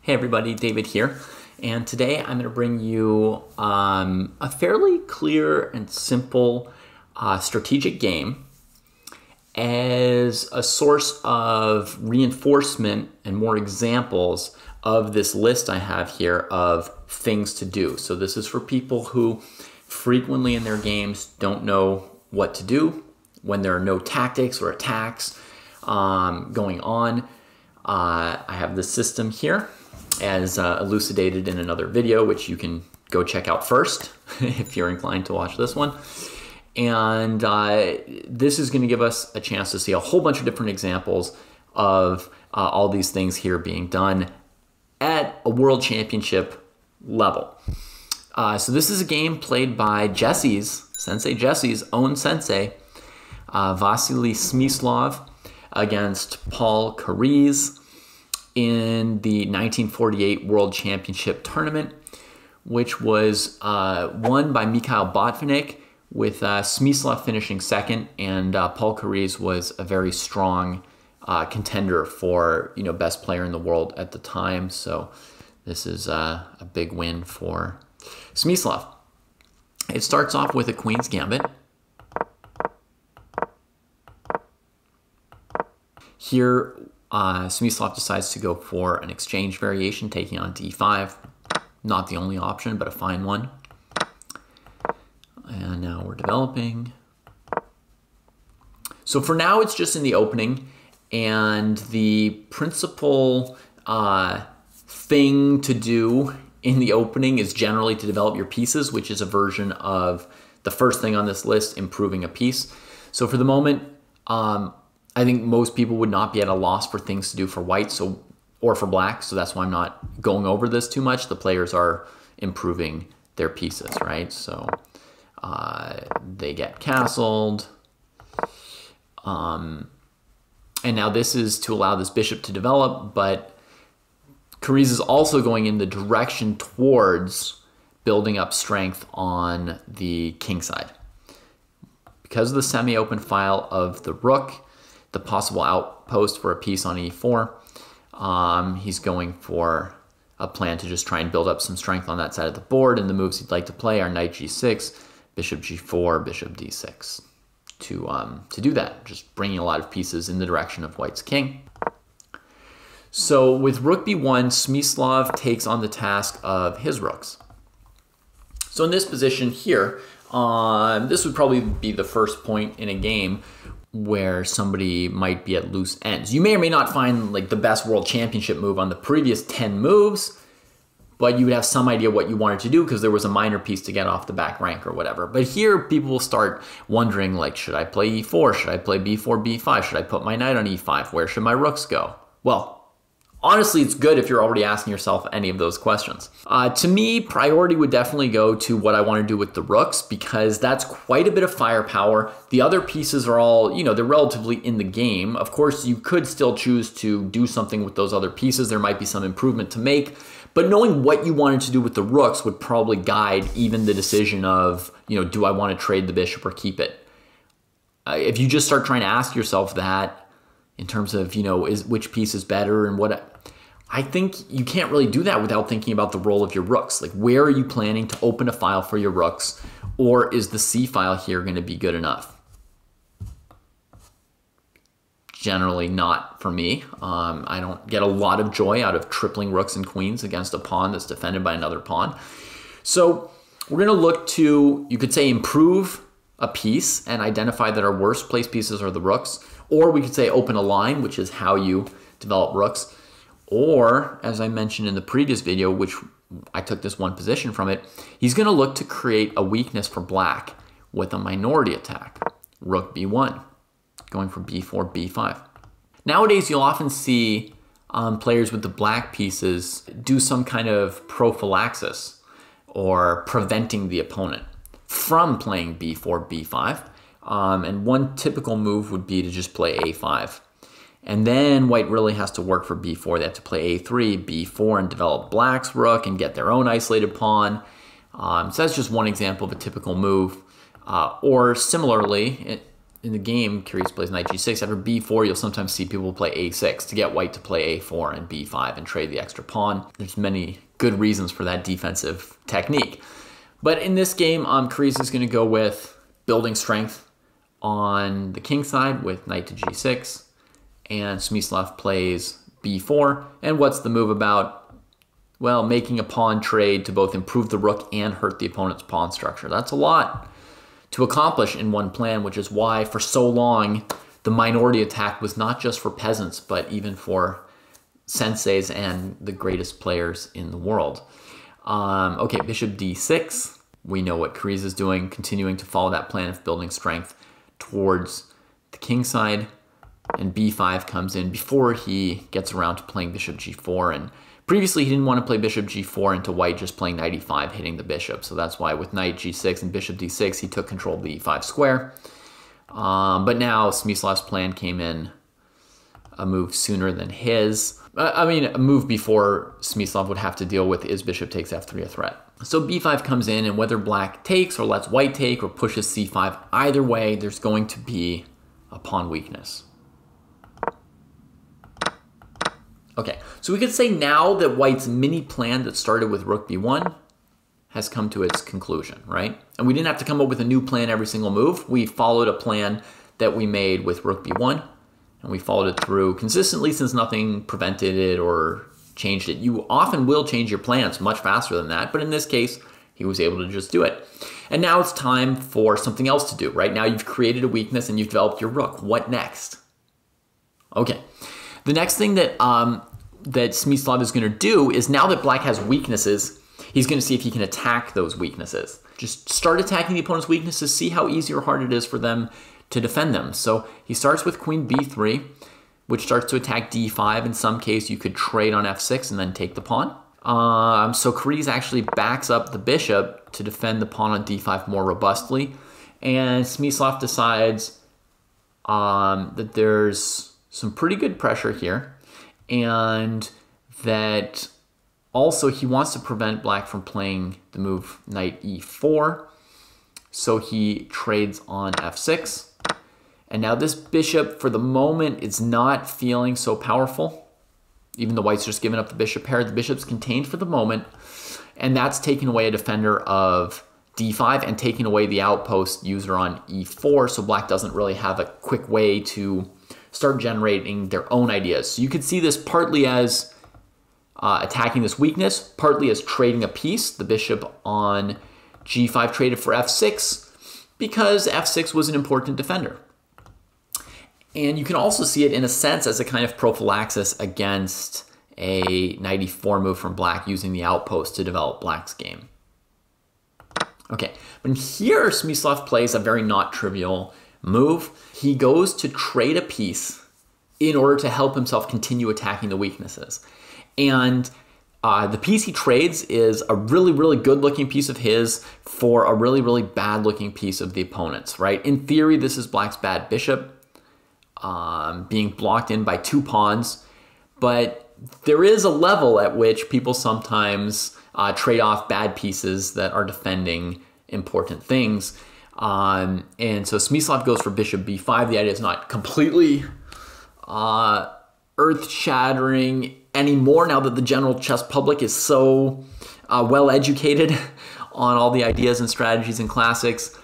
Hey everybody, David here, and today I'm going to bring you a fairly clear and simple strategic game as a source of reinforcement and more examples of this list I have here of things to do. So this is for people who frequently in their games don't know what to do when there are no tactics or attacks going on. I have the system here as elucidated in another video, which you can go check out first if you're inclined to watch this one. And this is going to give us a chance to see a whole bunch of different examples of all these things here being done at a world championship level. So this is a game played by Sensei Jesse's own sensei, Vasily Smyslov, against Paul Kariz in the 1948 World Championship Tournament, which was won by Mikhail Botvinnik, with Smyslov finishing second, and Paul Kariz was a very strong contender for best player in the world at the time. So this is a big win for Smyslov. It starts off with a Queen's Gambit. Here, Smyslov decides to go for an exchange variation, taking on d5. Not the only option, but a fine one. And now we're developing. So for now, it's just in the opening, and the principal thing to do in the opening is generally to develop your pieces, which is a version of the first thing on this list, improving a piece. So for the moment, I think most people would not be at a loss for things to do for white or for black, so that's why I'm not going over this too much. The players are improving their pieces, right? So they get castled. And now this is to allow this bishop to develop, but Kariz is also going in the direction towards building up strength on the king side. Because of the semi-open file of the rook, the possible outpost for a piece on e4, he's going for a plan to just try and build up some strength on that side of the board, and the moves he'd like to play are knight g6, bishop g4, bishop d6 to do that, just bringing a lot of pieces in the direction of white's king. So with rook b1, Smyslov takes on the task of his rooks. So in this position here, this would probably be the first point in a game where somebody might be at loose ends. You may or may not find like the best world championship move on the previous 10 moves, but you would have some idea what you wanted to do because there was a minor piece to get off the back rank or whatever. But here people will start wondering, like, should I play e4? Should I play b4, b5? Should I put my knight on e5? Where should my rooks go? Well, honestly, it's good if you're already asking yourself any of those questions. To me, priority would definitely go to what I want to do with the rooks, because that's quite a bit of firepower. The other pieces are all, they're relatively in the game. Of course, you could still choose to do something with those other pieces. There might be some improvement to make, but knowing what you wanted to do with the rooks would probably guide even the decision of, do I want to trade the bishop or keep it? If you just start trying to ask yourself that, in terms of, which piece is better and what, I think you can't really do that without thinking about the role of your rooks. Like, where are you planning to open a file for your rooks? Or is the C file here going to be good enough? Generally not for me. I don't get a lot of joy out of tripling rooks and queens against a pawn that's defended by another pawn. So we're going to look to, you could say, improve a piece and identify that our worst placed pieces are the rooks. Or we could say open a line, which is how you develop rooks. Or, as I mentioned in the previous video, which I took this one position from it, he's going to look to create a weakness for black with a minority attack. Rook b1, going for b4, b5. Nowadays, you'll often see players with the black pieces do some kind of prophylaxis or preventing the opponent from playing b4, b5. And one typical move would be to just play a5. And then white really has to work for b4. They have to play a3, b4, and develop black's rook and get their own isolated pawn. So that's just one example of a typical move. Or similarly, in the game, Curious plays knight g6. After b4, you'll sometimes see people play a6 to get white to play a4 and b5 and trade the extra pawn. There's many good reasons for that defensive technique. But in this game, Curious is going to go with building strength on the king side with knight to g6. And Smyslov plays b4. And what's the move about? Well, making a pawn trade to both improve the rook and hurt the opponent's pawn structure. That's a lot to accomplish in one plan, which is why for so long the minority attack was not just for peasants, but even for senseis and the greatest players in the world. Okay, bishop d6. We know what Curious is doing, continuing to follow that plan of building strength towards the king side. And b5 comes in before he gets around to playing bishop g4. And previously, he didn't want to play bishop g4 into white just playing knight e5, hitting the bishop. So that's why with knight g6 and bishop d6, he took control of the e5 square. But now Smyslov's plan came in a move sooner than his. I mean, a move before Smyslov would have to deal with is bishop takes f3 a threat. So b5 comes in, and whether black takes or lets white take or pushes c5, either way, there's going to be a pawn weakness. Okay, so we could say now that white's mini plan that started with rook b1 has come to its conclusion, right? And we didn't have to come up with a new plan every single move. We followed a plan that we made with rook b1, and we followed it through consistently since nothing prevented it or changed it. You often will change your plans much faster than that, but in this case, he was able to just do it. And now it's time for something else to do, right? Now you've created a weakness and you've developed your rook. What next? Okay. The next thing that that Smyslov is going to do is, now that black has weaknesses, he's going to see if he can attack those weaknesses. Just start attacking the opponent's weaknesses, see how easy or hard it is for them to defend them. So he starts with queen b3, which starts to attack d5. In some case, you could trade on f6 and then take the pawn. So Curious actually backs up the bishop to defend the pawn on d5 more robustly. And Smyslov decides that there's some pretty good pressure here, and that also he wants to prevent black from playing the move knight e4, so he trades on f6. And now this bishop, for the moment, is not feeling so powerful. Even though white's just given up the bishop pair, the bishop's contained for the moment, and that's taking away a defender of d5 and taking away the outpost user on e4, so black doesn't really have a quick way to start generating their own ideas. So you could see this partly as attacking this weakness, partly as trading a piece. The bishop on g5 traded for f6 because f6 was an important defender. And you can also see it in a sense as a kind of prophylaxis against a knight e4 move from black using the outpost to develop black's game. Okay, but here Smyslov plays a very not trivial move. He goes to trade a piece in order to help himself continue attacking the weaknesses. And the piece he trades is a really, really good looking piece of his for a really, really bad looking piece of the opponent's, right? In theory, this is black's bad bishop being blocked in by two pawns, but there is a level at which people sometimes trade off bad pieces that are defending important things. And so Smyslov goes for bishop b5. The idea is not completely earth-shattering anymore now that the general chess public is so well educated on all the ideas and strategies and classics.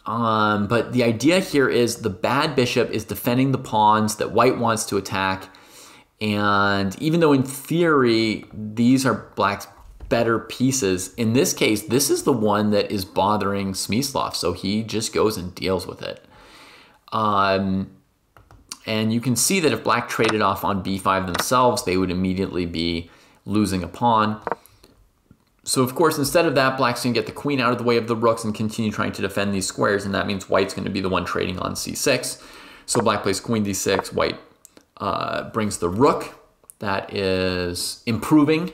But the idea here is the bad bishop is defending the pawns that white wants to attack. And even though in theory these are black's better pieces, in this case, this is the one that is bothering Smyslov. So he just goes and deals with it. And you can see that if black traded off on b5 themselves, they would immediately be losing a pawn. So of course, instead of that, black's going to get the queen out of the way of the rooks and continue trying to defend these squares, and that means white's going to be the one trading on c6. So black plays queen d6, white brings the rook. That is improving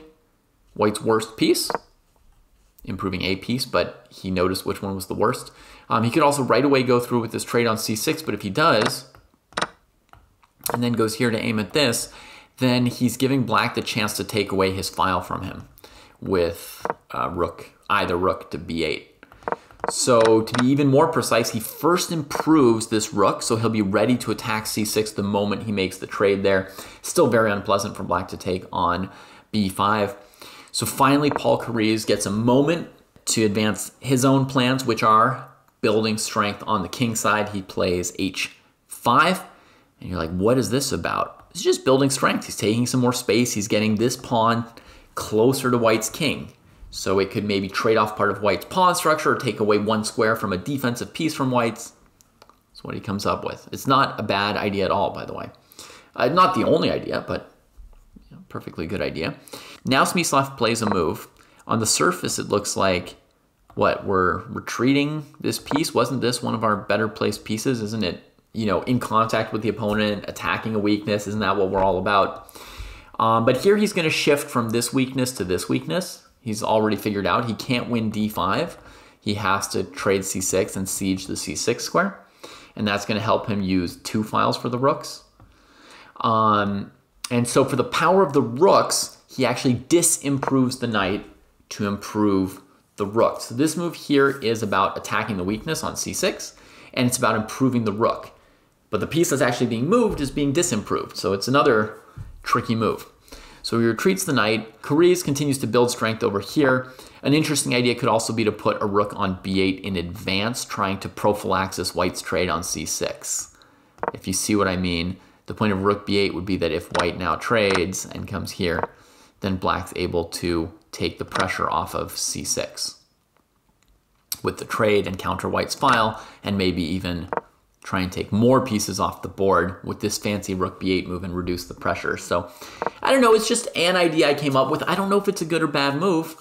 white's worst piece, improving a piece, but he noticed which one was the worst. He could also right away go through with this trade on c6, but if he does, and then goes here to aim at this, then he's giving black the chance to take away his file from him with either rook to b8. So to be even more precise, he first improves this rook, so he'll be ready to attack c6 the moment he makes the trade there. Still very unpleasant for black to take on b5. So finally, Paul Kariz gets a moment to advance his own plans, which are building strength on the king side. He plays h5, and you're like, what is this about? It's just building strength. He's taking some more space. He's getting this pawn closer to white's king. So it could maybe trade off part of white's pawn structure or take away one square from a defensive piece from white's. That's what he comes up with. It's not a bad idea at all, by the way. Not the only idea, but perfectly good idea. Now Smyslov plays a move. On the surface, it looks like, what, we're retreating this piece? Wasn't this one of our better placed pieces? Isn't it, in contact with the opponent, attacking a weakness? Isn't that what we're all about? But here he's going to shift from this weakness to this weakness. He's already figured out he can't win d5. He has to trade c6 and siege the c6 square. And that's going to help him use 2 files for the rooks. And so for the power of the rooks, he actually disimproves the knight to improve the rook. So this move here is about attacking the weakness on c6, and it's about improving the rook. But the piece that's actually being moved is being disimproved, so it's another tricky move. So he retreats the knight. Kariz continues to build strength over here. An interesting idea could also be to put a rook on b8 in advance, trying to prophylaxis white's trade on c6. If you see what I mean, the point of rook b8 would be that if white now trades and comes here, then black's able to take the pressure off of c6 with the trade and counter white's file, and maybe even try and take more pieces off the board with this fancy rook b8 move and reduce the pressure. So I don't know, it's just an idea I came up with. I don't know if it's a good or bad move,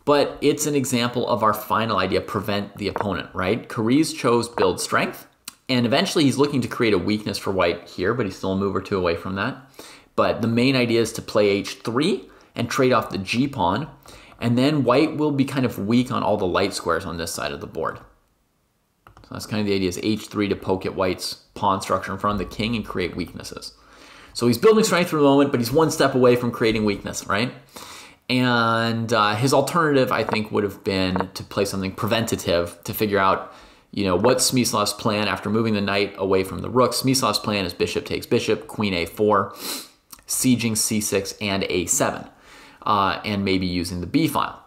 but it's an example of our final idea, prevent the opponent, right? Kariz chose build strength, and eventually he's looking to create a weakness for white here, but he's still a move or two away from that. But the main idea is to play h3 and trade off the g pawn, and then white will be kind of weak on all the light squares on this side of the board. So that's kind of the idea, is h3 to poke at white's pawn structure in front of the king and create weaknesses. So he's building strength for the moment, but he's one step away from creating weakness, right? And his alternative, I think, would have been to play something preventative to figure out, what's Smyslov's plan after moving the knight away from the rook. Smyslov's plan is bishop takes bishop, queen a4, sieging c6 and a7, and maybe using the b file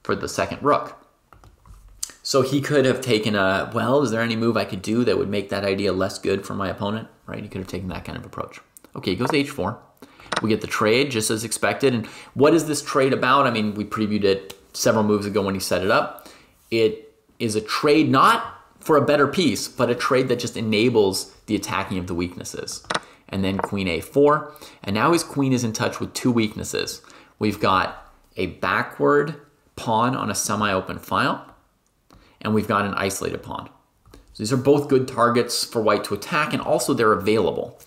for the second rook. So he could have taken is there any move I could do that would make that idea less good for my opponent, right? He could have taken that kind of approach. Okay, he goes to h4. We get the trade just as expected. And what is this trade about? I mean, we previewed it several moves ago when he set it up. It is a trade not for a better piece, but a trade that just enables the attacking of the weaknesses. And then queen a4. And now his queen is in touch with 2 weaknesses. We've got a backward pawn on a semi-open file, and we've got an isolated pawn. So these are both good targets for white to attack, and also they're available.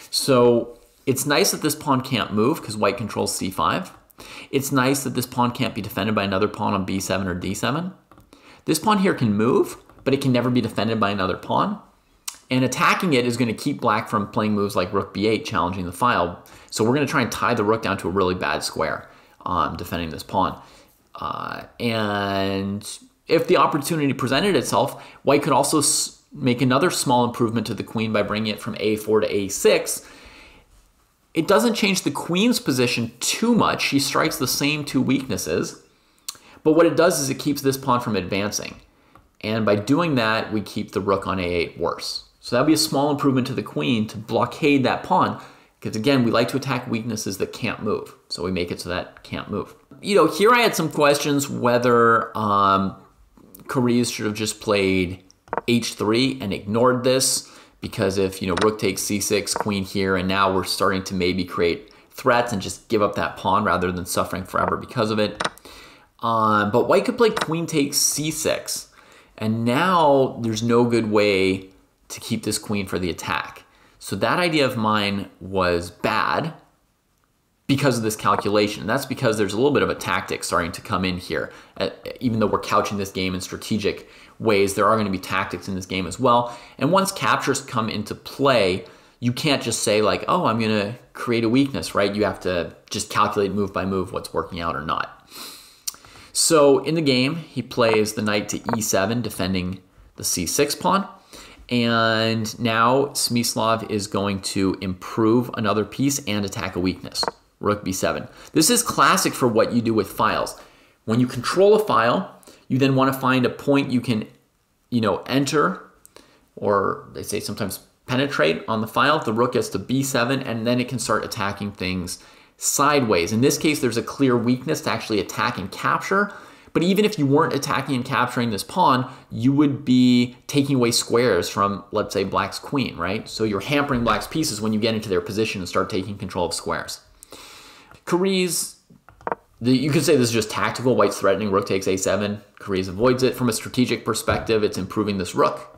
So it's nice that this pawn can't move because white controls c5. It's nice that this pawn can't be defended by another pawn on b7 or d7. This pawn here can move, but it can never be defended by another pawn. And attacking it is going to keep black from playing moves like rook b8, challenging the file. So we're going to try and tie the rook down to a really bad square, defending this pawn. And if the opportunity presented itself, white could also make another small improvement to the queen by bringing it from a4 to a6. It doesn't change the queen's position too much. She strikes the same 2 weaknesses. But what it does is it keeps this pawn from advancing. And by doing that, we keep the rook on a8 worse. So that would be a small improvement to the queen to blockade that pawn. Because again, we like to attack weaknesses that can't move. So we make it so that can't move. Here I had some questions whether Kariz should have just played h3 and ignored this. Because if, rook takes c6, queen here, and now we're starting to maybe create threats and just give up that pawn rather than suffering forever because of it. But white could play queen takes c6. And now there's no good way to keep this queen for the attack. So that idea of mine was bad because of this calculation. And that's because there's a little bit of a tactic starting to come in here. Even though we're couching this game in strategic ways, there are going to be tactics in this game as well. And once captures come into play, you can't just say like, oh, I'm going to create a weakness, right? You have to just calculate move by move what's working out or not. So in the game, he plays the knight to e7, defending the c6 pawn. And now Smyslov is going to improve another piece and attack a weakness, rook b7. This is classic for what you do with files. When you control a file, you then want to find a point you can, enter, or they say sometimes penetrate on the file. The rook gets to b7, and then it can start attacking things sideways. In this case, there's a clear weakness to actually attack and capture. But even if you weren't attacking and capturing this pawn, you would be taking away squares from, let's say, black's queen, right? So you're hampering black's pieces when you get into their position and start taking control of squares. Kariz, you could say this is just tactical. White's threatening, rook takes a7. Kariz avoids it. From a strategic perspective, it's improving this rook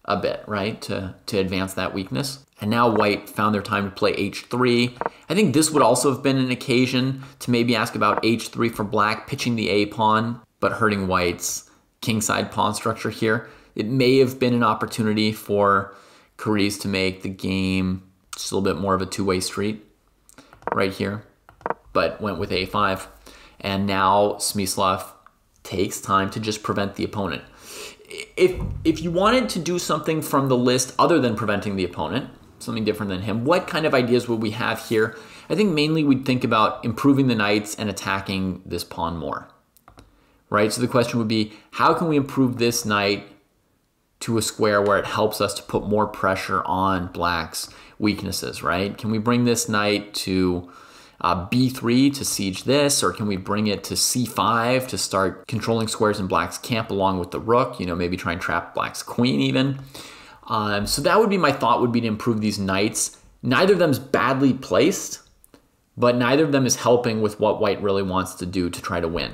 a bit, right, to advance that weakness. And now white found their time to play h3. I think this would also have been an occasion to maybe ask about h3 for black, pitching the a pawn, but hurting white's kingside pawn structure here. It may have been an opportunity for Kariz to make the game just a little bit more of a two-way street right here, but went with a5. And now Smyslov takes time to just prevent the opponent. If you wanted to do something from the list other than preventing the opponent, something different than him, what kind of ideas would we have here? I think mainly we'd think about improving the knights and attacking this pawn more, right? So the question would be, how can we improve this knight to a square where it helps us to put more pressure on black's weaknesses, right? Can we bring this knight to b3 to siege this, or can we bring it to c5 to start controlling squares in black's camp along with the rook, maybe try and trap black's queen even. So that would be my thought, would be to improve these knights. Neither of them is badly placed, but neither of them is helping with what white really wants to do to try to win.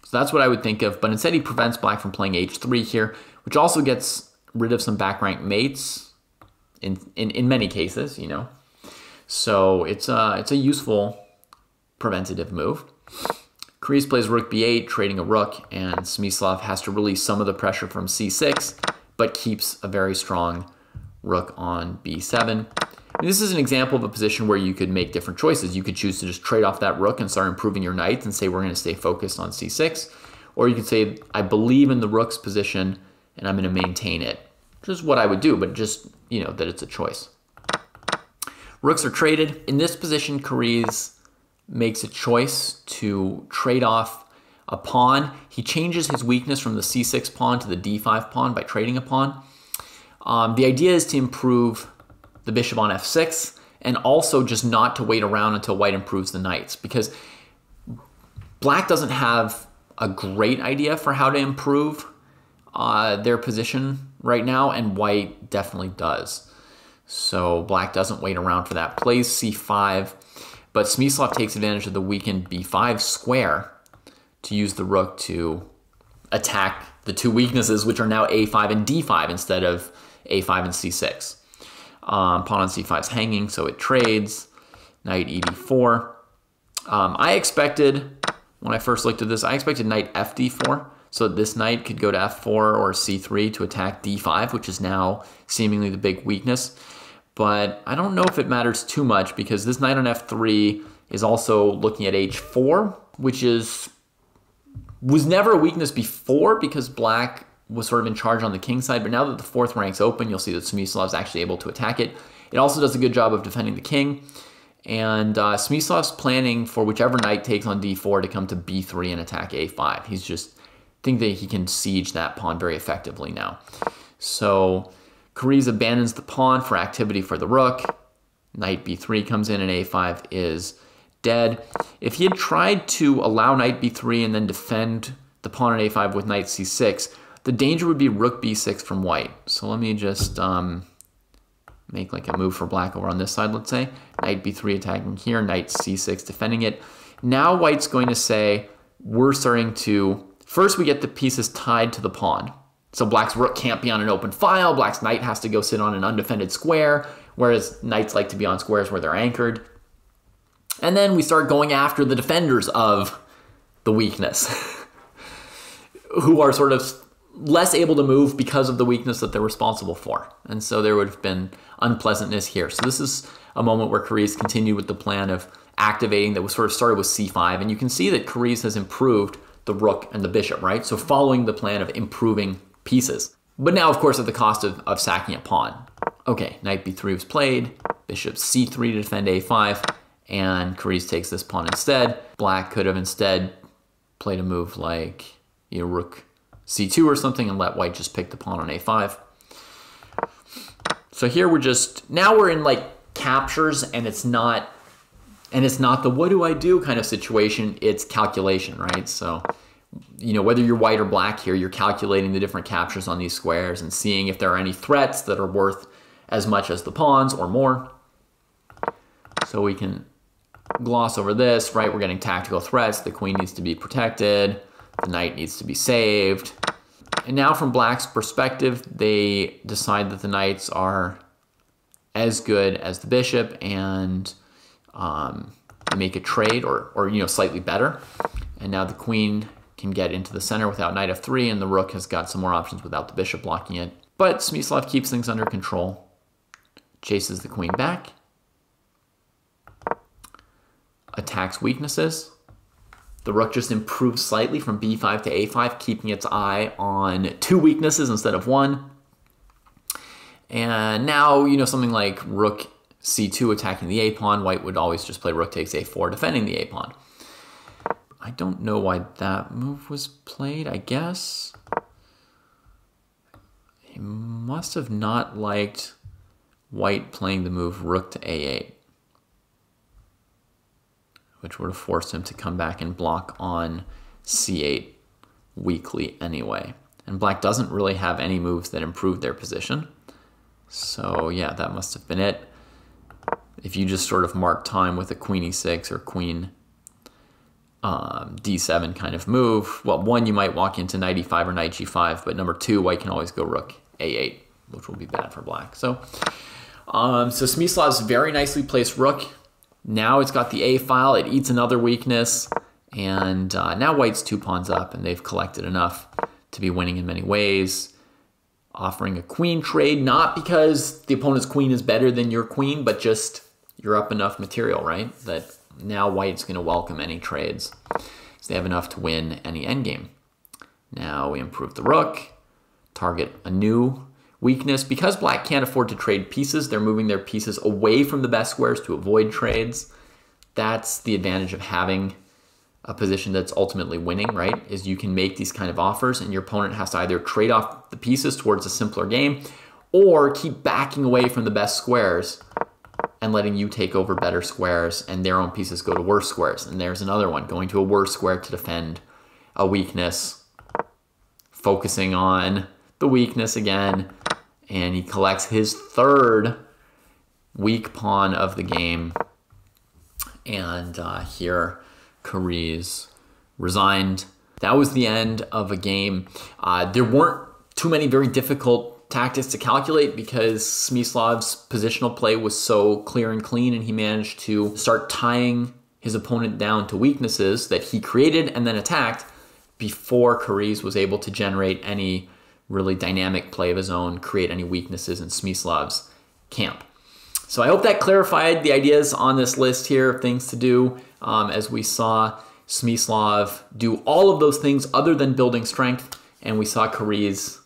So that's what I would think of, but instead he prevents black from playing h3 here, which also gets rid of some back rank mates in many cases, So it's a useful preventative move. Kariz plays rook b8, trading a rook, and Smyslov has to release some of the pressure from c6, but keeps a very strong rook on b7. And this is an example of a position where you could make different choices. You could choose to just trade off that rook and start improving your knights and say we're going to stay focused on c6. Or you could say I believe in the rook's position and I'm going to maintain it, which is what I would do, but just, that it's a choice. Rooks are traded. In this position, Kariz makes a choice to trade off a pawn. He changes his weakness from the c6 pawn to the d5 pawn by trading a pawn. The idea is to improve the bishop on f6 and also just not to wait around until white improves the knights, because black doesn't have a great idea for how to improve their position right now, and white definitely does. So black doesn't wait around for that. Plays c5, but Smyslov takes advantage of the weakened b5 square to use the rook to attack the two weaknesses, which are now a5 and d5 instead of a5 and c6. Pawn on c5 is hanging, so it trades. Knight e d4. I expected, when I first looked at this, I expected knight f d4, so this knight could go to f4 or c3 to attack d5, which is now seemingly the big weakness. But I don't know if it matters too much, because this knight on f3 is also looking at h4, which was never a weakness before because black was sort of in charge on the king side. But now that the fourth rank's open, you'll see that Smyslov is actually able to attack it. It also does a good job of defending the king. And Smyslov's planning for whichever knight takes on d4 to come to b3 and attack a5. He's just think that he can siege that pawn very effectively now. So Kariz abandons the pawn for activity for the rook. Knight b3 comes in and a5 is dead. If he had tried to allow knight b3 and then defend the pawn on a5 with knight c6, the danger would be rook b6 from white. So let me just make like a move for black over on this side, let's say. Knight b3 attacking here, knight c6 defending it. Now white's going to say, we're starting to, first we get the pieces tied to the pawn. So black's rook can't be on an open file, black's knight has to go sit on an undefended square, whereas knights like to be on squares where they're anchored. And then we start going after the defenders of the weakness, who are sort of less able to move because of the weakness that they're responsible for. And so there would have been unpleasantness here. So this is a moment where Kariz continued with the plan of activating that was sort of started with c5. And you can see that Kariz has improved the rook and the bishop, right? So following the plan of improving pieces. But now, of course, at the cost of sacking a pawn. Okay, knight b3 was played, bishop c3 to defend a5, and Kariz takes this pawn instead. Black could have instead played a move like, you know, rook c2 or something and let white just pick the pawn on a5. So here now we're in like captures, and it's not the what do I do kind of situation, it's calculation, right? So, you know, whether you're white or black here, you're calculating the different captures on these squares and seeing if there are any threats that are worth as much as the pawns or more. So we can gloss over this, right? We're getting tactical threats. The queen needs to be protected. The knight needs to be saved. And now from black's perspective, they decide that the knights are as good as the bishop, and they make a trade or you know, slightly better. And now the queen can get into the center without knight f3, and the rook has got some more options without the bishop blocking it. But Smyslov keeps things under control, chases the queen back, attacks weaknesses. The rook just improves slightly from b5 to a5, keeping its eye on 2 weaknesses instead of 1. And now, you know, something like rook c2 attacking the a-pawn, white would always just play rook takes a4 defending the a-pawn. I don't know why that move was played, I guess. He must have not liked white playing the move rook to a8, which would have forced him to come back and block on c8 weakly anyway. And black doesn't really have any moves that improve their position. So yeah, that must have been it. If you just sort of mark time with a queen e6 or queen d7 kind of move, well, 1, you might walk into knight e5 or knight g5, but number 2, white can always go rook a8, which will be bad for black. So Smyslov's very nicely placed rook. Now it's got the a file, it eats another weakness, and now white's 2 pawns up, and they've collected enough to be winning in many ways. Offering a queen trade, not because the opponent's queen is better than your queen, but just you're up enough material, right? That now white's going to welcome any trades. So they have enough to win any endgame. Now we improve the rook, target a new weakness. Because black can't afford to trade pieces, they're moving their pieces away from the best squares to avoid trades. That's the advantage of having a position that's ultimately winning, right? Is you can make these kind of offers and your opponent has to either trade off the pieces towards a simpler game or keep backing away from the best squares and letting you take over better squares and their own pieces go to worse squares. And there's another one, going to a worse square to defend a weakness, focusing on the weakness again, and he collects his 3rd weak pawn of the game. And here Kariz resigned. That was the end of a game. There weren't too many very difficult tactics to calculate because Smyslov's positional play was so clear and clean, and he managed to start tying his opponent down to weaknesses that he created and then attacked before Kariz was able to generate any really dynamic play of his own, create any weaknesses in Smyslov's camp. So I hope that clarified the ideas on this list here of things to do. As we saw Smyslov do all of those things other than building strength, and we saw Kariz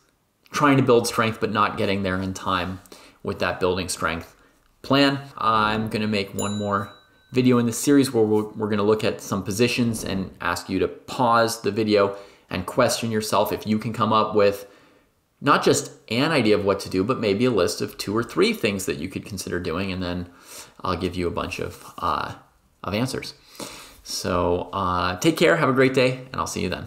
trying to build strength but not getting there in time with that building strength plan. I'm going to make one more video in this series where we're going to look at some positions and ask you to pause the video and question yourself if you can come up with not just an idea of what to do, but maybe a list of 2 or 3 things that you could consider doing, and then I'll give you a bunch of answers. So take care, have a great day, and I'll see you then.